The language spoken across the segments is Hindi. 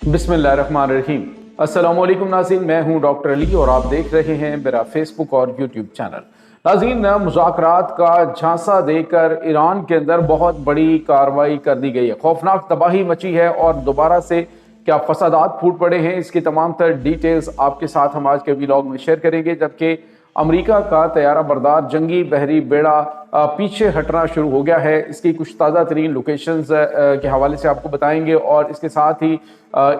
बिस्मिल्लाहिर्रहमानिर्रहीम। अस्सलाम वालेकुम नाज़रीन, मैं हूं डॉक्टर अली और आप देख रहे हैं मेरा फेसबुक और यूट्यूब चैनल। नाज़रीन, मुज़ाकरात का झांसा देकर ईरान के अंदर बहुत बड़ी कार्रवाई कर दी गई है। खौफनाक तबाही मची है और दोबारा से क्या फसादात फूट पड़े हैं, इसकी तमाम तर डिटेल्स आपके साथ हम आज के व्लॉग में शेयर करेंगे। जबकि अमेरिका का तैयारा बरदार जंगी बहरी बेड़ा पीछे हटना शुरू हो गया है, इसकी कुछ ताज़ा तरीन लोकेशंस के हवाले से आपको बताएंगे और इसके साथ ही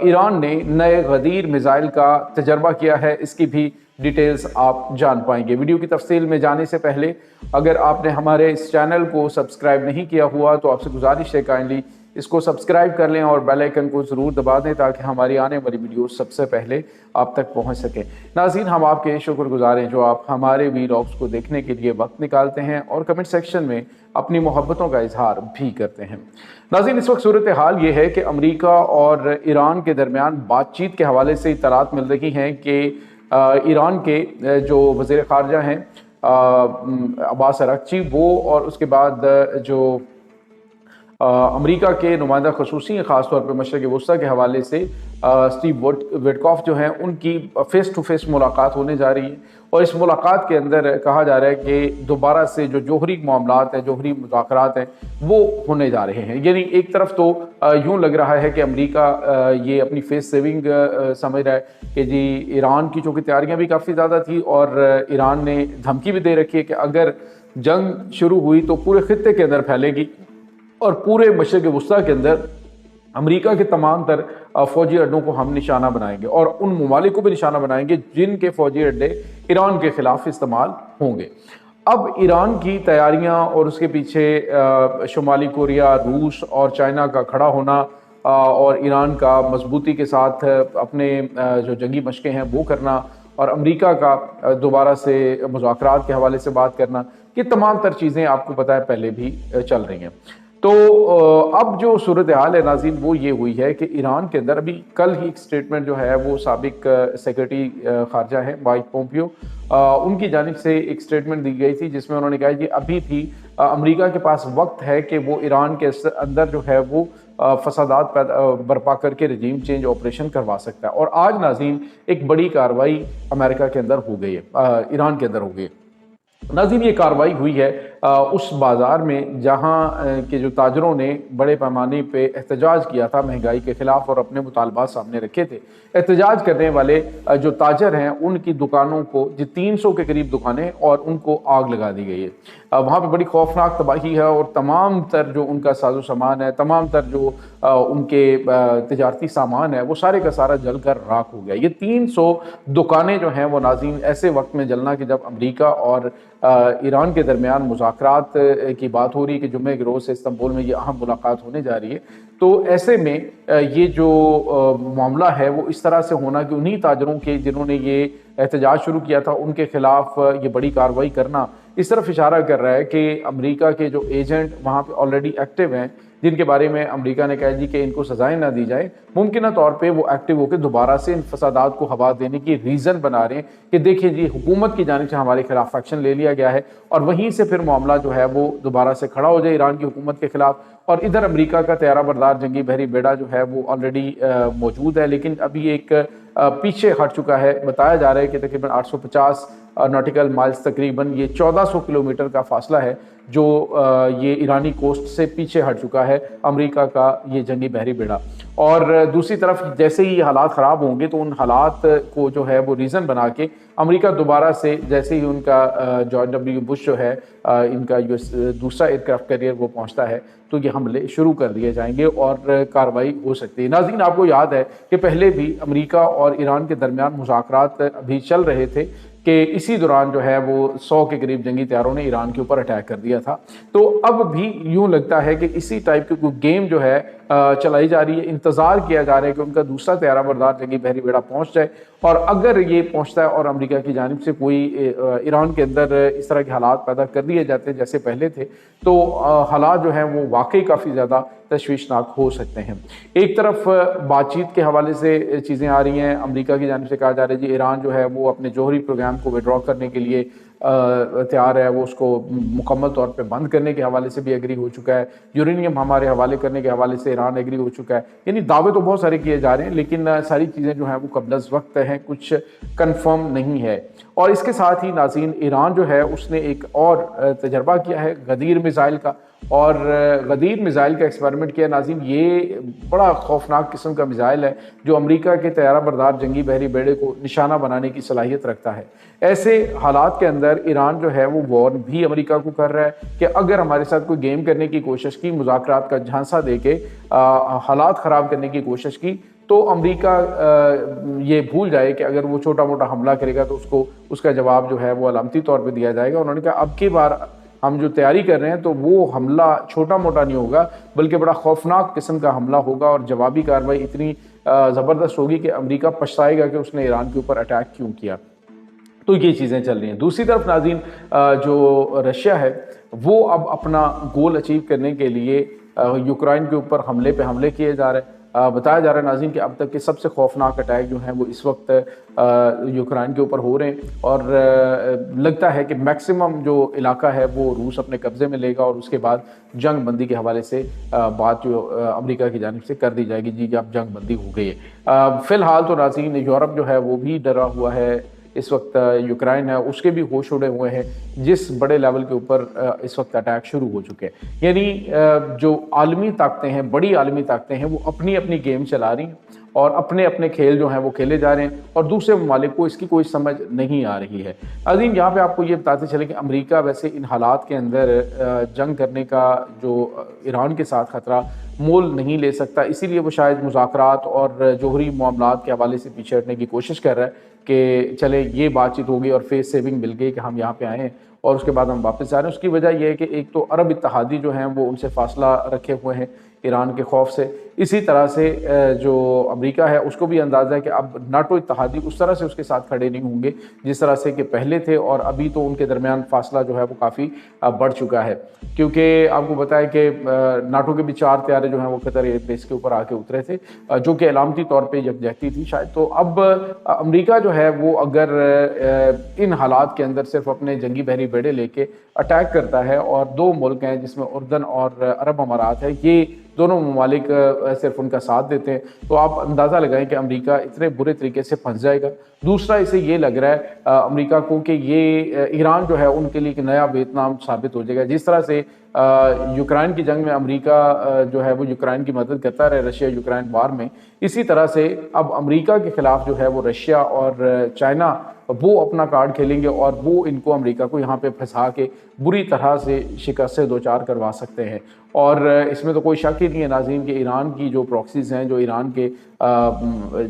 ईरान ने नए गदीर मिसाइल का तजर्बा किया है, इसकी भी डिटेल्स आप जान पाएंगे। वीडियो की तफसील में जाने से पहले अगर आपने हमारे इस चैनल को सब्सक्राइब नहीं किया हुआ तो आपसे गुजारिश है काइंडली इसको सब्सक्राइब कर लें और बेल आइकन को ज़रूर दबा दें ताकि हमारी आने वाली वीडियो सबसे पहले आप तक पहुंच सके। नाज़रीन, हम आपके शुक्रगुजार हैं जो आप हमारे वीलॉग्स को देखने के लिए वक्त निकालते हैं और कमेंट सेक्शन में अपनी मोहब्बतों का इजहार भी करते हैं। नाज़रीन, इस वक्त सूरत हाल ये है कि अमेरिका और ईरान के दरमियान बातचीत के हवाले से इत्तलात मिल रही हैं कि ईरान के जो वज़ीर ख़ारजा हैं अब्बास अराग़ची, वो और उसके बाद जो अमेरिका के नुमाइंदा ख़ुसूसी ख़ास तौर पर मशरिक़ वस्ता के हवाले से स्टीव विटकॉफ जो हैं, उनकी फ़ेस टू फेस मुलाकात होने जा रही है। और इस मुलाकात के अंदर कहा जा रहा है कि दोबारा से जो जोहरी मामलात हैं, जोहरी मुज़ाकरात हैं, वो होने जा रहे हैं। यानी एक तरफ तो यूँ लग रहा है कि अमेरिका ये अपनी फेस सेविंग समझ रहा है कि जी ईरान की चूँकि तैयारियाँ भी काफ़ी ज़्यादा थी और ईरान ने धमकी भी दे रखी है कि अगर जंग शुरू हुई तो पूरे खित्ते के अंदर फैलेगी और पूरे मशरिक़ वस्ता के अंदर अमेरिका के तमाम तर फ़ौजी अड्डों को हम निशाना बनाएंगे और उन ममालिक को भी निशाना बनाएंगे जिनके फ़ौजी अड्डे ईरान के ख़िलाफ़ इस्तेमाल होंगे। अब ईरान की तैयारियां और उसके पीछे शुमाली कोरिया, रूस और चाइना का खड़ा होना और ईरान का मजबूती के साथ अपने जो जंगी मशक़ें हैं वो करना और अमेरिका का दोबारा से मुज़ाकरात के हवाले से बात करना, ये तमाम तर चीज़ें आपको पता है पहले भी चल रही हैं। तो अब जो सूरत हाल है नाज़रीन वो ये हुई है कि ईरान के अंदर अभी कल ही एक स्टेटमेंट जो है वो साबिक सेक्रेटरी ख़ारजा है माइक पोम्पियो, उनकी जानिब से एक स्टेटमेंट दी गई थी जिसमें उन्होंने कहा कि अभी भी अमेरिका के पास वक्त है कि वो ईरान के अंदर जो है वो फसादात बर्पा करके रजीम चेंज ऑपरेशन करवा सकता है। और आज नाज़रीन एक बड़ी कार्रवाई अमेरिका के अंदर हो गई है, ईरान के अंदर हो गई है। नाज़रीन, ये कार्रवाई हुई है उस बाज़ार में जहाँ के जो ताजरों ने बड़े पैमाने पे एहतजाज किया था महंगाई के ख़िलाफ़ और अपने मुतालबात सामने रखे थे। एहतजाज करने वाले जो ताजर हैं उनकी दुकानों को, जो 300 के करीब दुकानें, और उनको आग लगा दी गई है। वहाँ पे बड़ी खौफनाक तबाही है और तमाम तर जो उनका साजो सामान है, तमाम तर जो उनके तजारती सामान है, वो सारे का सारा जल कर राख हो गया। ये 300 दुकानें जो हैं वो नाज़रीन ऐसे वक्त में जलना कि जब अमेरिका और ईरान के दरमियान मुज़ाकरात की बात हो रही है कि जुम्मे के रोज़ से इस्तांबुल में ये अहम मुलाकात होने जा रही है। तो ऐसे में ये जो मामला है वो इस तरह से होना कि उन्हीं ताजरों के जिन्होंने ये एहतजाज शुरू किया था उनके ख़िलाफ़ ये बड़ी कार्रवाई करना इस तरफ इशारा कर रहा है कि अमेरिका के जो एजेंट वहाँ पे ऑलरेडी एक्टिव हैं, जिनके बारे में अमेरिका ने कहा जी कि इनको सजाएं ना दी जाए, मुमकिन तौर पे वो एक्टिव होकर दोबारा से इन फसादात को हवा देने की रीज़न बना रहे हैं कि देखिए जी हुकूमत की जानिब से हमारे खिलाफ एक्शन ले लिया गया है और वहीं से फिर मामला जो है वो दोबारा से खड़ा हो जाए ईरान की हुकूमत के खिलाफ। और इधर अमेरिका का तैयारा बरदार जंगी बहरी बेड़ा जो है वो ऑलरेडी मौजूद है, लेकिन अभी एक पीछे हट चुका है। बताया जा रहा है कि तकरीबन 850 नॉटिकल माइल्स, तकरीबन ये 1400 किलोमीटर का फासला है जो ये ईरानी कोस्ट से पीछे हट चुका है अमेरिका का ये जंगी बहरी बेड़ा। और दूसरी तरफ जैसे ही हालात ख़राब होंगे तो उन हालात को जो है वो रीज़न बना के अमेरिका दोबारा से, जैसे ही उनका जॉर्ज डब्ल्यू बुश जो है इनका यूएस दूसरा एयरक्राफ्ट कैरियर वो पहुंचता है तो ये हमले शुरू कर दिए जाएंगे और कार्रवाई हो सकती है। नाज़रीन, आपको याद है कि पहले भी अमेरिका और ईरान के दरमियान मुज़ाकरात अभी चल रहे थे कि इसी दौरान जो है वो 100 के करीब जंगी तैयारों ने ईरान के ऊपर अटैक कर दिया था। तो अब भी यूँ लगता है कि इसी टाइप की कोई गेम जो है चलाई जा रही है। इंतज़ार किया जा रहा है कि उनका दूसरा तैयारा बरदार जंगी बहरी बेड़ा पहुँच जाए और अगर ये पहुँचता है और अमेरिका की जानिब से कोई ईरान के अंदर इस तरह के हालात पैदा कर दिए जाते हैं जैसे पहले थे, तो हालात जो हैं वो वाकई काफ़ी ज़्यादा तशवीशनाक हो सकते हैं। एक तरफ बातचीत के हवाले से चीज़ें आ रही हैं, अमेरिका की जानिब से कहा जा रहा है जी ईरान जो है वो अपने जोहरी प्रोग्राम को विड्रॉ करने के लिए तैयार है, वो उसको मुकम्मल तौर पे बंद करने के हवाले से भी एग्री हो चुका है। यूरेनियम हमारे हवाले करने के हवाले से ईरान एग्री हो चुका है। यानी दावे तो बहुत सारे किए जा रहे हैं, लेकिन सारी चीज़ें जो हैं वो कब्ल वक्त हैं, कुछ कंफर्म नहीं है। और इसके साथ ही नाज़रीन, ईरान जो है उसने एक और तजर्बा किया है गदीर मिसाइल का, और गदीर मिसाइल का एक्सपेरिमेंट किया नाज़रीन। ये बड़ा खौफनाक किस्म का मिसाइल है जो अमेरिका के तैयारा बरदार जंगी बहरी बेड़े को निशाना बनाने की सलाहियत रखता है। ऐसे हालात के अंदर ईरान जो है वो वार्न भी अमेरिका को कर रहा है कि अगर हमारे साथ कोई गेम करने की कोशिश की, मुज़ाकरात का झांसा दे के हालात ख़राब करने की कोशिश की, तो अमेरिका ये भूल जाए कि अगर वो छोटा मोटा हमला करेगा तो उसको उसका जवाब जो है वो अलामती तौर पर दिया जाएगा। उन्होंने कहा अब की बार हम जो तैयारी कर रहे हैं तो वो हमला छोटा मोटा नहीं होगा, बल्कि बड़ा खौफनाक किस्म का हमला होगा और जवाबी कार्रवाई इतनी ज़बरदस्त होगी कि अमेरिका पछताएगा कि उसने ईरान के ऊपर अटैक क्यों किया। तो ये चीज़ें चल रही हैं। दूसरी तरफ नाज़रीन, जो रशिया है वो अब अपना गोल अचीव करने के लिए यूक्रेन के ऊपर हमले पे हमले किए जा रहे हैं। बताया जा रहा है नाज़रीन कि अब तक के सबसे खौफनाक अटैक जो हैं वो इस वक्त यूक्रेन के ऊपर हो रहे हैं, और लगता है कि मैक्सिमम जो इलाका है वो रूस अपने कब्ज़े में लेगा, और उसके बाद जंग बंदी के हवाले से बात जो अमेरिका की जानिब से कर दी जाएगी, जी अब जंग बंदी हो गई है। फ़िलहाल तो नाज़रीन यूरोप जो है वो भी डरा हुआ है। इस वक्त यूक्रेन है उसके भी होश उड़े हुए हैं, जिस बड़े लेवल के ऊपर इस वक्त अटैक शुरू हो चुके हैं। यानी जो आलमी ताकतें हैं, बड़ी आलमी ताकतें हैं, वो अपनी अपनी गेम चला रही हैं और अपने अपने खेल जो हैं वो खेले जा रहे हैं, और दूसरे ममालिक को इसकी कोई समझ नहीं आ रही है। अजीम, यहाँ पे आपको ये बताते चले कि अमेरिका वैसे इन हालात के अंदर जंग करने का जो ईरान के साथ ख़तरा मोल नहीं ले सकता, इसीलिए वो शायद मुज़ाकरात और जोहरी मामलात के हवाले से पीछे हटने की कोशिश कर रहा है कि चले ये बातचीत होगी और फेस सेविंग मिल गई कि हम यहाँ पे आए हैं और उसके बाद हम वापस आ रहे हैं। उसकी वजह यह है कि एक तो अरब इत्तेहादी जो हैं वो उनसे फासला रखे हुए हैं ईरान के खौफ से, इसी तरह से जो अमेरिका है उसको भी अंदाज़ा है कि अब नाटो इत्तेहादी उस तरह से उसके साथ खड़े नहीं होंगे जिस तरह से कि पहले थे, और अभी तो उनके दरमियान फासला जो है वो काफ़ी बढ़ चुका है। क्योंकि आपको पता है कि नाटो के भी 4 त्यारे जो हैं वो कतर एयरबेस के ऊपर आके उतरे थे, जो कि अलामती तौर पर यकजहती थी शायद। तो अब अमेरिका जो है वो अगर इन हालात के अंदर सिर्फ अपने जंगी बहरी बेड़े लेके अटैक करता है, और 2 मुल्क हैं जिसमें उर्दन और अरब अमारात है, ये दोनों ममालिक सिर्फ उनका साथ देते हैं, तो आप अंदाज़ा लगाएं कि अमेरिका इतने बुरे तरीके से फंस जाएगा। दूसरा, इसे ये लग रहा है अमेरिका को कि ये ईरान जो है उनके लिए एक नया वियतनाम साबित हो जाएगा। जिस तरह से यूक्रेन की जंग में अमेरिका जो है वो यूक्रेन की मदद करता रहे रशिया यूक्रेन वार में, इसी तरह से अब अमेरिका के खिलाफ जो है वो रशिया और चाइना वो अपना कार्ड खेलेंगे, और वो इनको अमेरिका को यहाँ पे फंसा के बुरी तरह से शिकस्त से दो चार करवा सकते हैं। और इसमें तो कोई शक ही नहीं है नाज़रीन कि ईरान की जो प्रॉक्सीज़ हैं, जो ईरान के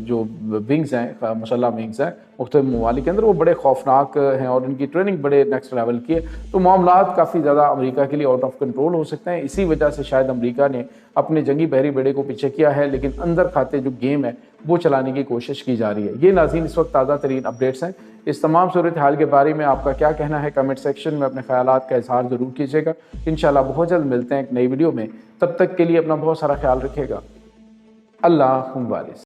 जो विंग्स हैं, मसल्ह विंग्स हैं मुख्तलिफ ममालिक के अंदर, वो बड़े खौफनाक हैं और इनकी ट्रेनिंग बड़े नेक्स्ट लेवल की है। तो मामलात काफ़ी ज़्यादा अमेरिका के लिए आउट ऑफ कंट्रोल हो सकते हैं। इसी वजह से शायद अमेरिका ने अपने जंगी बहरी बेड़े को पीछे किया है, लेकिन अंदर खाते जो गेम है वो चलाने की कोशिश की जा रही है। ये नाज़रीन इस वक्त ताज़ा तरीन अपडेट्स हैं। इस तमाम सूरत हाल के बारे में आपका क्या कहना है, कमेंट सेक्शन में अपने ख्यालात का इजहार ज़रूर कीजिएगा। इंशाल्लाह बहुत जल्द मिलते हैं एक नई वीडियो में। तब तक के लिए अपना बहुत सारा ख्याल रखिएगा। अल्लाह हुम्मा।